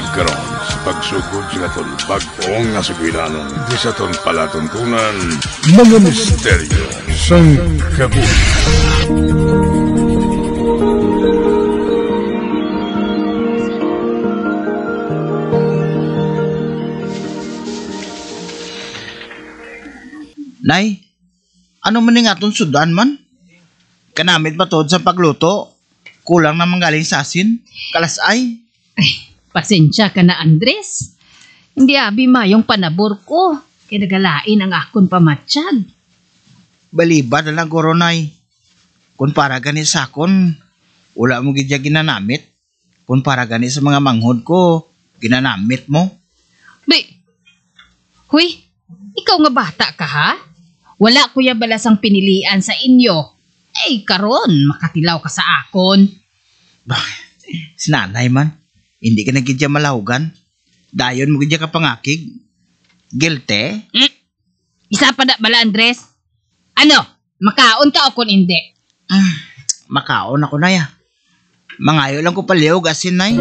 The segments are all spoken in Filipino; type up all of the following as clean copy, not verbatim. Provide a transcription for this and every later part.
Mahitag karon sa pagsugod sa aton bag-ong nga sugilanon di sa aton palatuntunan mga misteryo sang kabuhi. Nay, ano man nga itong sudan man? Kanamit ba tod sa pagluto? Kulang na manggaling sa asin? Kalasay? Ay, pasensya ka na, Andres. Hindi abi mayong panabor ko. Kinagalain ang akon pamatsyag. Baliba na lang guro, Nay. Kung para gani sa akon, wala mo gidya ginanamit. Kung para gani sa mga manghod ko, ginanamit mo. Huy, ikaw nga bata ka ha? Wala kuya balasang pinilian sa inyo. Karon, makatilaw ka sa akon. Sinanay man, hindi ka na gidya malahugan. Dayon mo gidya ka pangakig. Guilty? Isa pa na bala, Andres? Ano, makaon ka o kung hindi? Makaon ako, Nay. Mangayo lang ko palihog asin, Nay.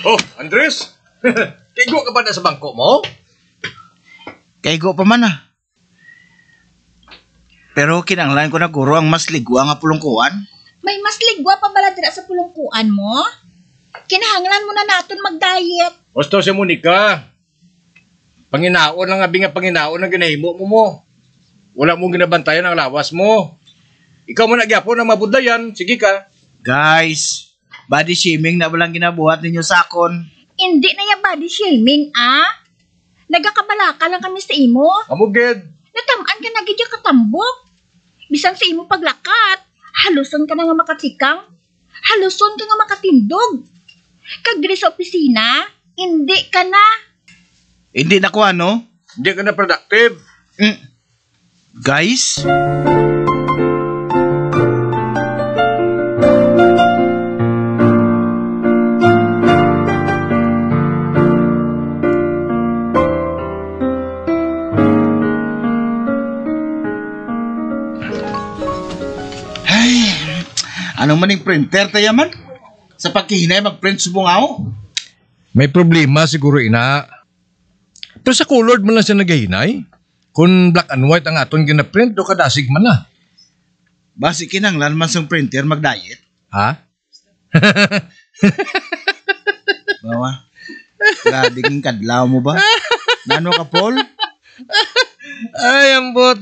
Oh, Andres! Kaigo ka ba na sa bangko mo? Kaigo pa man Pero kinanglan ko na guro ang mas ligwa nga pulungkuan. May mas ligwa pa bala dira sa pulungkuan mo? Kinahanglan mo na naton mag-diet. Gusto si Monica. Panginaon lang nga panginaon ang ginahimo mo. Wala mong ginabantayan ang lawas mo. Ikaw mo nagyapon ang mabudlayan. Sige ka. Guys, body shaming na walang ginabuhat ninyo sa akon. Hindi na yung body shaming, Nagakabalaka lang kami sa imo. Amuged. Natamaan ka na gidya katambok. Bisan sa imo paglakat, haluson ka na nga makatikang. Haluson ka nga makatindog. Kag diri sa opisina, hindi ka na. Hindi na ko Hindi ka na productive. Guys? Anong maning printer tayo man? Sa pagkihinay mag-print subungaw? May problema siguro ina. Pero sa colored man lang siya nagahinay. Kung black and white ang aton ginaprint, do kadasig man na. Basi kinanglan man sang printer mag-diet? Ha? Bawa, grabe king kadlaw mo ba? Nano ka, Paul? Ay, ambot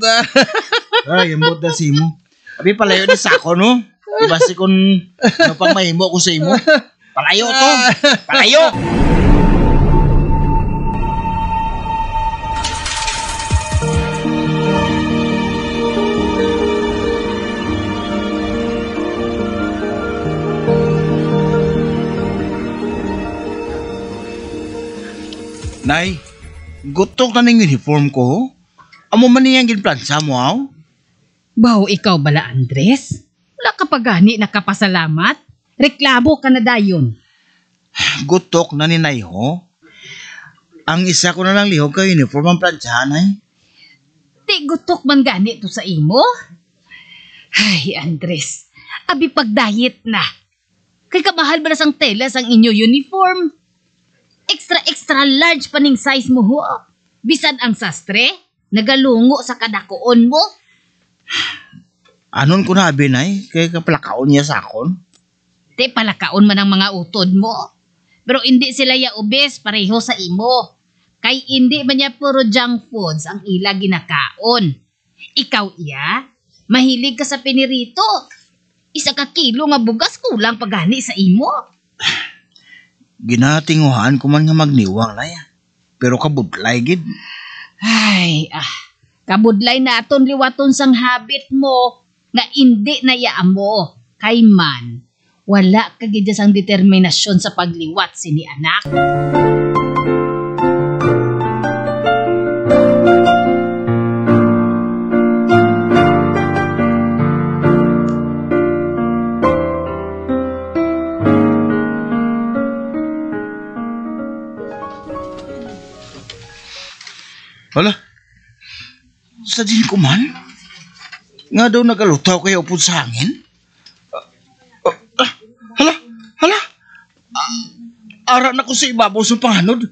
Ay, ambot na si mo. Abi palayo ni sako, no? Basi kung ano pang mahimo ko sa imo. Palayo to! Palayo! Nay, gutok na ng uniform ko. Amo man niyang ginplansa mo, aw? Baw, ikaw bala, Andres? Wala ka pa gani nakapasalamat? Reklamo ka na dayon. Gutok na ni Nay, ho? Ang isa ko na lang lihog ka uniform ang plantsahan, ay. Di gutok man gani to sa imo? Ay, Andres, abi pag-diet na. Kay kamahal ba na sang telas ang inyo uniform? Extra large pa ning size mo ho. Bisan ang sastre, nagalungo sa kadakoon mo. Anon ko na abinay, kay kapalakaon niya sa akon. Di palakaon man ang mga utod mo. Pero hindi sila ya obes pareho sa imo. Kay hindi man niya puro junk foods ang ila ginakaon. Ikaw iya, mahilig ka sa pinirito. Isa ka kilo nga bugas kulang pagani sa imo. Ginatinguhan ko man nga magniwang na yan. Pero kabudlay gid. Ay, kabudlay na aton liwaton sang habit mo nga hindi na yaamo. Kay man, wala ka gid sang determinasyon sa pagliwat sini anak. Hala, sa din ko man? Nga daw nagalutaw kayo upod sa hangin? Hala, ara na ko sa ibabaw sa panganod.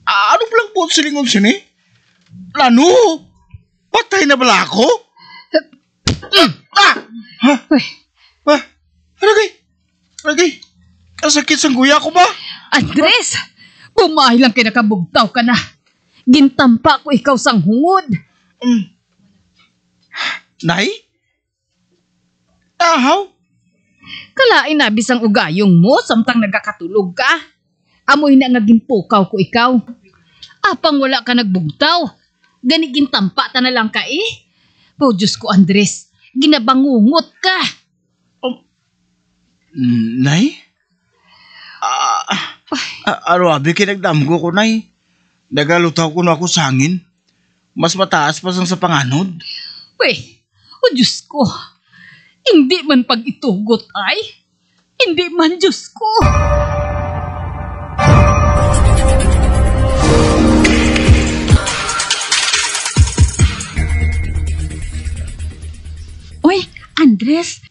Ano palang po silingon sini? Lano, patay na bala ako? Ragay, kasakit sang guya ko ba? Andres, bumahay lang kay nakabugtaw ka na. Gintampa ko ikaw sang hungod. Nay? Ahaw? Kalain na bisang ugayong mo samtang nagkakatulog ka. Amoy na nga ginpukaw ko ikaw. Apang wala ka nagbugtaw. Gani gintampa ta na lang ka eh. Oh, Diyos ko Andres, ginabangungot ka. Nay? Abi kinagdamgo ko, Nay. Nagalutaw ko na ako sa hangin. Mas mataas pa sang sa panganod. Weh, oh Diyos ko. Hindi man pag itugot ay. Hindi man Diyos ko. Uy, Andres,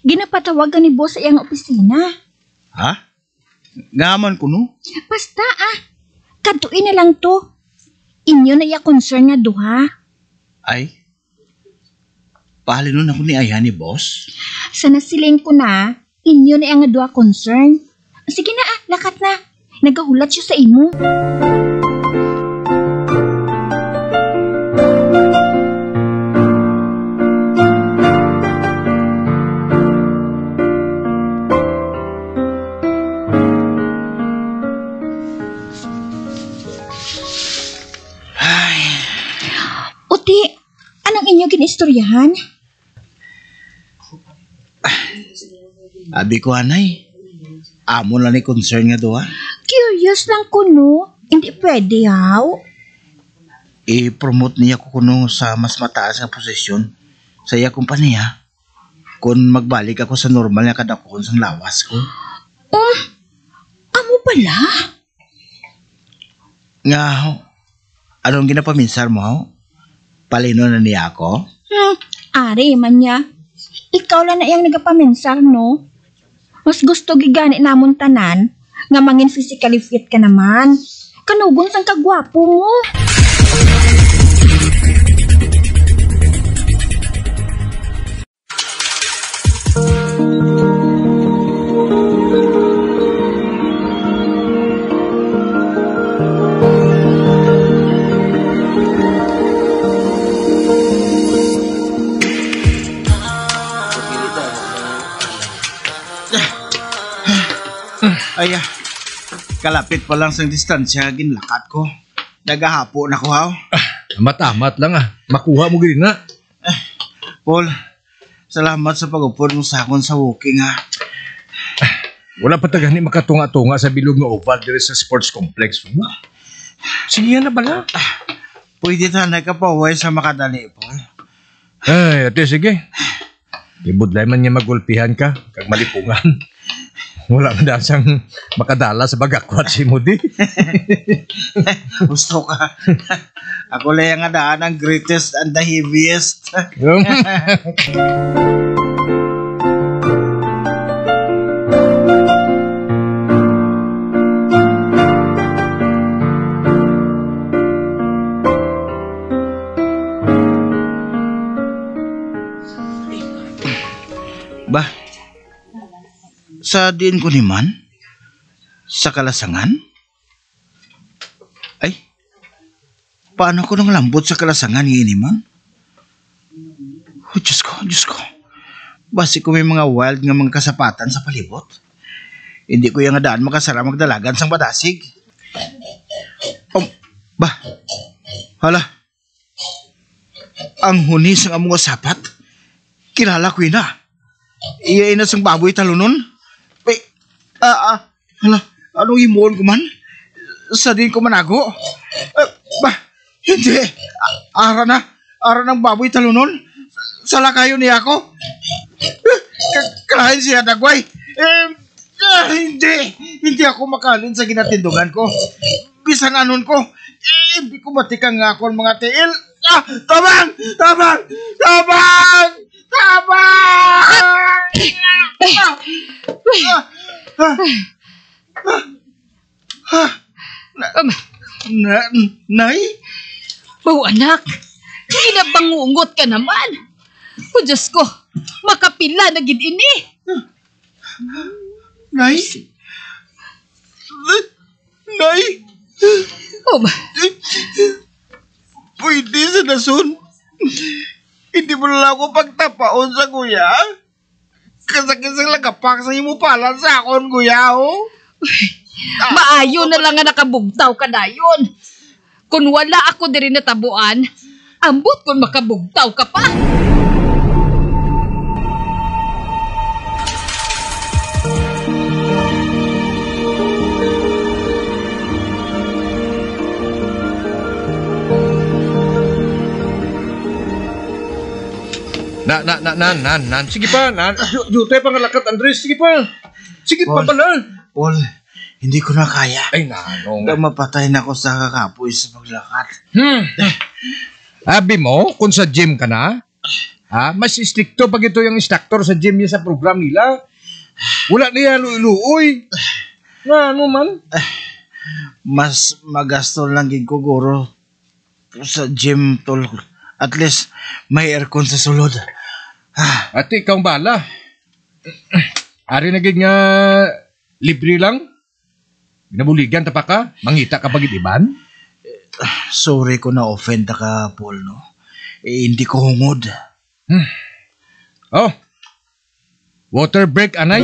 ginapatawagan ni boss sa iyang opisina. Ha? Ngaman ko, no? Basta kantuin na lang to. Inyo na iya concern nga duha. Ay? Pahalinon ako ni Aya ni boss? Sa nasilin ko na, inyo na iya nga duha concern. Sige na lakat na. Nagahulat siya sa imo. Uti, anong inyo ginistoryahan? Abi ko, anay. Amo lang ni concern nga doha. Curious lang ko, no? Hindi pwede, haw? I-promote niya ko kuno sa mas mataas nga posisyon sa iya kumpanya. Kung magbalik ako sa normal nga kadakon sang lawas ko. Oh, amo pala? Nga, ho, anong ginapaminsar mo, ho? Palino na niya ako? Ari man niya. Ikaw lang na iyang nagapaminsar, no? Mas gusto gigani namon tanan nga mangin physically fit ka naman. Kanugon sang kagwapo mo. Ay, kalapit pa lang sang distansya, ginlakat ko. Nagahapo na ko, haw. Matamat lang Makuha mo gini na. Paul, salamat sa pag-upod mo sa akon sa walking, ha. Wala pa tagani makatunga-tunga sa bilog nga oval dire sa sports complex. Sige na bala. Pwede ta nagkapaway sa makadali, Paul. Ay, ate, sige. Ibudlay man niya magulpihan ka, kag malipungan. Wala man dasang makadala sa bagakwat si Mudi. Gusto ka. Ako lang nga daan ang greatest and the heaviest. Ba, sa din ko ni man? Sa kalasangan? Ay, paano ko nang lambot sa kalasangan ni man? Oh, Diyos ko. Basi ko may mga wild nga mga kasapatan sa palibot. Hindi ko yung daan makasara magdalagan sang badasig. Ba, hala. Ang hunis ng among sapat, kilala ko na. Iya na sang baboy talunon. Hala, anong imuon ko man? Sa din ko manago? Ba, hindi. Ara ng baboy talunon. Sala kayo niya ako. Kalahin siya dagway. Hindi ako makalin sa ginatindungan ko. Bisan anon ko. Hindi ko matikang nga akong mga tiil. Tabang! Tabang! Tabang! Tabang! Nay? Oh, anak. Ginabangungot ka naman. O Diyos ko, makapila na gid ini. Nay? Nay? Oh, Pwede sa nasun. Hindi mo na lang ako pagtapaon sa kuya. Kasakisang lagapak sa imo palan sa akon, kuya, oh. maayo na lang nga nakabugtaw ka dayon. Kung wala ako diri natabuan, ambot kung makabugtaw ka pa. Nan. Sige pa, nan. Jutay pa nga lakat, Andres. Sige pa. Sige pa pala. Paul, hindi ko na kaya. Ay, nanong. Mapatay na ako sa kakapoy sa paglakat. Abi mo, kung sa gym ka na, mas stricto pag ito yung instructor sa gym niya sa program nila. Wala niya luoy. Nga, ano man? Mas magasto lang gig ko, guro. Sa gym, tol. At least, may aircon sa sulod. At ikaw bala. Ari naging nga libre lang. Ginabuligan ta pa ka. Mangita ka pagit iban. Sorry ko na offend ka, Paul, no? Hindi ko hungod. Oh. Water break, anay.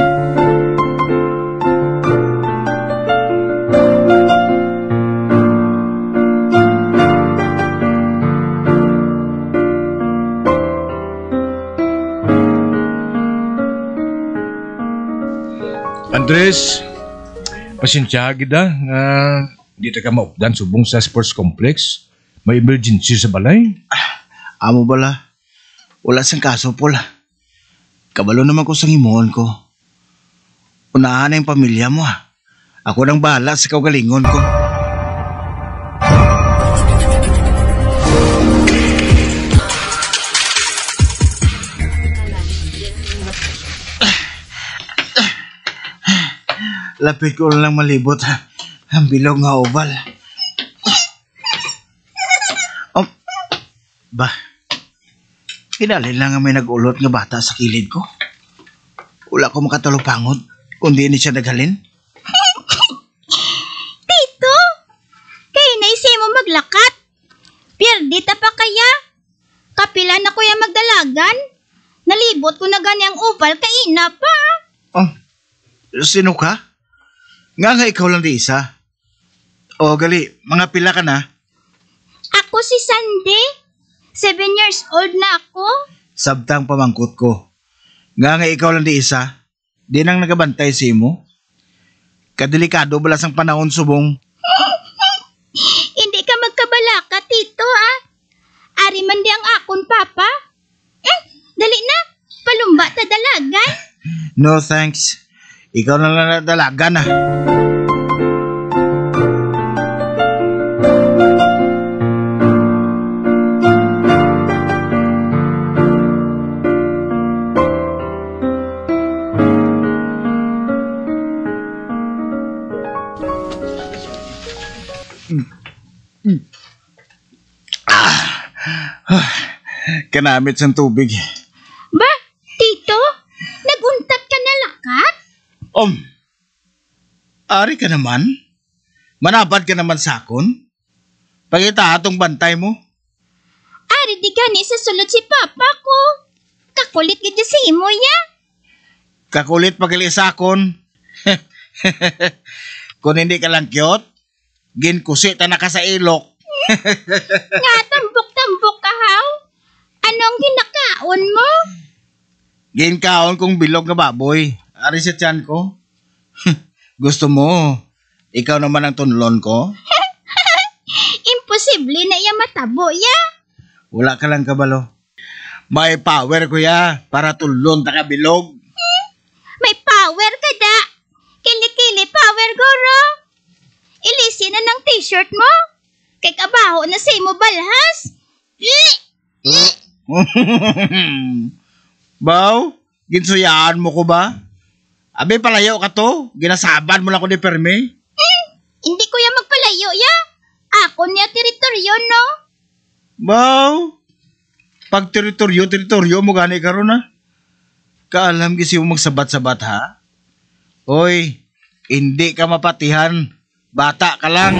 Andres, pasensya gida nga dito ka maupdan subong sa sports complex. May emergency sa balay. Amo bala? Wala sang kaso, Paul. Kabalo naman ko sa himuon ko. Unahan na yung pamilya mo, ha. Ako nang bahala sa kaugalingon ko. Lapit ko lang malibot, ha. Ang bilog nga oval. Oh, ba? Kinalin lang nga may nag-ulot nga bata sa kilid ko. Wala ko makatulupangod, kundi ni siya naghalin. Tito, kaya naisay mo maglakat. Pierdita pa kaya? Kapila na kuya magdalagan. Nalibot ko na ganyang oval, kaina pa. Oh, sino ka? Nga ikaw lang di isa. O gali, mga pila ka na? Ako si Sandy. 7 years old na ako. Sabtang pamangkot ko. Nga ikaw lang di isa. Di nang nagabantay si mo. Kadelikado balas ang panahon subong. Hindi ka magkabalaka, Tito, ah. Ari man di ang akon, Papa. Dali na. Palumba ta dalagan. No thanks. Ikaw na lang nadalagan, ah. Kanamit sa tubig. Ba, Tito? Naguntat ka na lakat? Ari ka naman? Manabad ka naman sa akon? Pagita atong bantay mo? Ari di ka ni sa sulod si Papa ko. Kakulit ka dyan sa imo, ya? Kakulit pagali sa akon. Kung hindi ka lang cute, ginkusi ta na ka sa ilok. Nga tambok-tambok ka, haw? Anong ginakaon mo? Ginkaon kong bilog na baboy. Ari sa tiyan ko. Gusto mo, ikaw naman ang tunlon ko? Imposible na iya matabo, ya? Wala ka lang kabalo. May power ko ya, para tulon ta ka bilog. May power ka da. Kili-kili power, guro. Ilisi na ng t-shirt t-shirt mo? Kay kabaho na sa imo balhas. Baw, ginsuyaan mo ko ba? Abi, palayaw ka to. Ginasaban mo lang ko ni Perme. Hindi ko ya magpalayo ya. Ako niya teritoryo no. Baw, pag teritoryo mo gani ka ron ha. Kaalam kasi mo magsabat-sabat ha. Hoy, hindi ka mapatihan. Bata ka lang.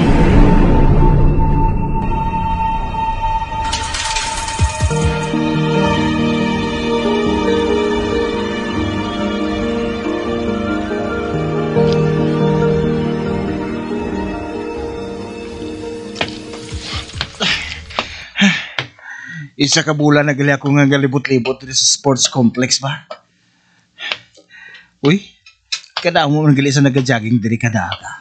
Isa ka bulan na gali ako nga galibot-libot dito sa sports complex ba? Uy, kada mo man gali sa nagajogging diri kada ka.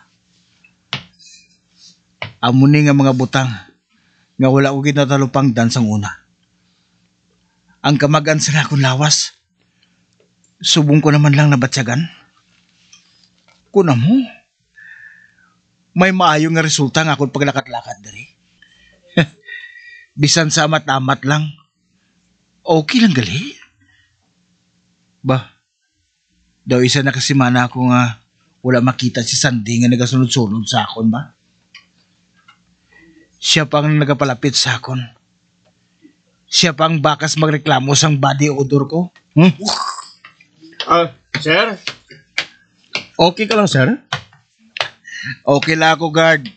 Amo ni nga mga butang nga wala ko ginatalupang dansang una. Ang kamagan sa akong lawas. Subong ko naman lang nabatyagan. Kuna mo. May maayo nga resulta nga akong paglakat-lakat diri. Bisan sa amat-amat lang. Okay lang gali. Ba, daw isa na kasi mana ako nga wala makita si Sandy nga nagasunod-sunod sa akon ba? Siya pang nagapalapit sa akon. Siya pang bakas magreklamo sang body odor ko. Sir? Okay ka lang, sir? Okay lang ako, guard.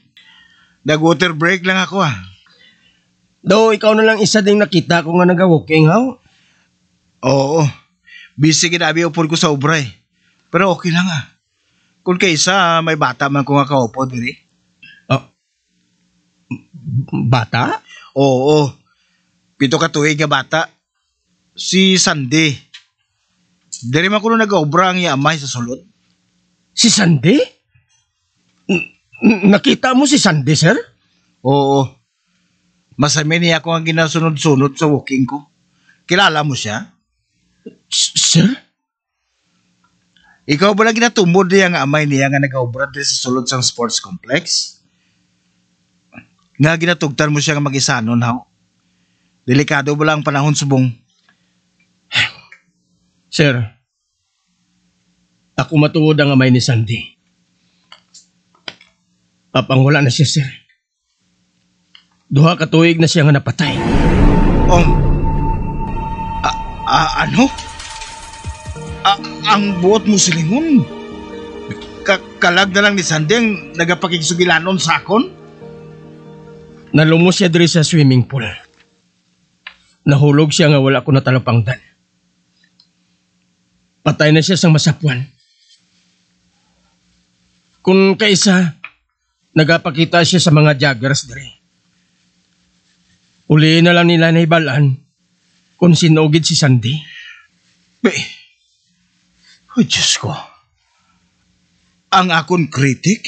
Nag-water break lang ako Do, ikaw na lang isa ding nakita ko nga nag-walking, how? Oo. Busy ginabi upon ko sa obra eh. Pero okay lang Kung kaysa may bata man ko nga kaupo diri. Bata? Oo. 7 ka tuig nga bata. Si Sandy. Diri man ko nung nag-obra ang iamay sa sulod. Si Sandy? Nakita mo si Sandy, sir? Oo. Masami niya ako ang ginasunod-sunod sa walking ko. Kilala mo siya? Sir? Ikaw ba lang ginatumod niya nga amay niya nga nag-obra diri sa sulod sang sports complex? Nga ginatugtan mo siya nga mag-isanon, how? Delikado ba lang ang panahon subong? Sir, ako matuod ang amay ni Sandy. Papangwala na siya, sir. 2 ka tuig na siya nga napatay. Ano? Ang buot mo silingon? Kalag na lang ni Sandy ang nagapakigsugilanon sa akon? Nalumos siya diri sa swimming pool. Nahulog siya nga wala ko natalapangdan. Patay na siya sang masapuan. Kung kaisa, nagapakita siya sa mga joggers diri. Uli na lang nila naibalaan kung sinugid si Sandy. Oh, Diyos ko. Ang akon kritik?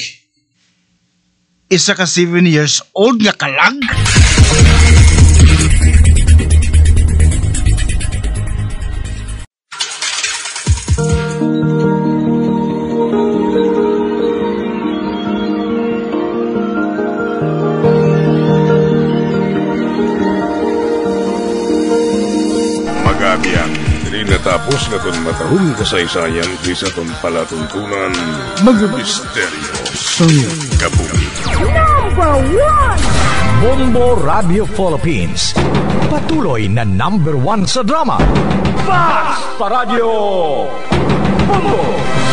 Isa ka 7 years old nga kalag? Natapos na itong matahong kasaysayan sa itong palatuntunan, mga misteryo sa kabuki. Number 1! Bombo Radio Philippines. Patuloy na number 1 sa drama. Fast Radio! Bombo!